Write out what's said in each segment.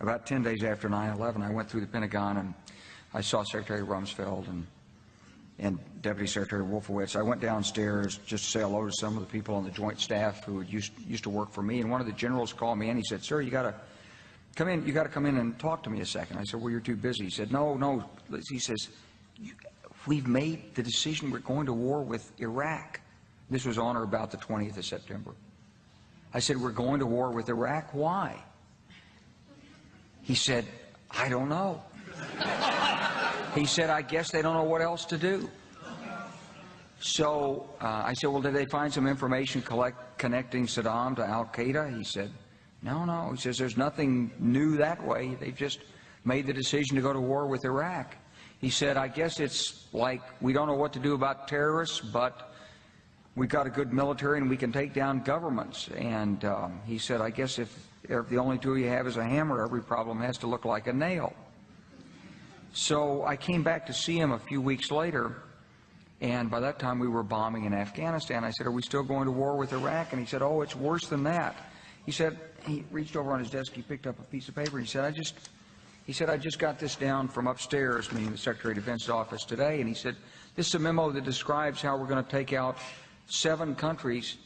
About 10 days after 9/11, I went through the Pentagon and I saw Secretary Rumsfeld and Deputy Secretary Wolfowitz. I went downstairs just to say hello to some of the people on the Joint Staff who had used to work for me, and one of the generals called me and he said, "Sir, you got to come in. You got to come in and talk to me a second." I said, "Well, you're too busy." He said, "No." He says, "We've made the decision. We're going to war with Iraq." This was on or about the 20th of September. I said, "We're going to war with Iraq. Why?" He said, "I don't know." He said, "I guess they don't know what else to do." So I said, "Well, did they find some information connecting Saddam to Al-Qaeda?" He said, No. He says, "There's nothing new that way. They've just made the decision to go to war with Iraq." He said, "I guess it's like we don't know what to do about terrorists, but we've got a good military and we can take down governments." And he said, "I guess if the only tool you have is a hammer, every problem has to look like a nail." So I came back to see him a few weeks later, and by that time we were bombing in Afghanistan. I said, "Are we still going to war with Iraq?" And he said, "Oh, it's worse than that." He said, he reached over on his desk, he picked up a piece of paper, and he said, I just got this down from upstairs," meaning the Secretary of Defense's office today, and he said, "This is a memo that describes how we're going to take out 7 countries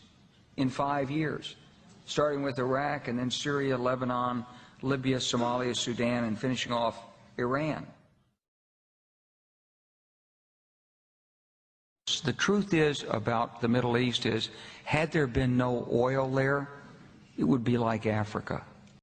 in 5 years, starting with Iraq and then Syria, Lebanon, Libya, Somalia, Sudan, and finishing off Iran." The truth is about the Middle East is, had there been no oil there, it would be like Africa.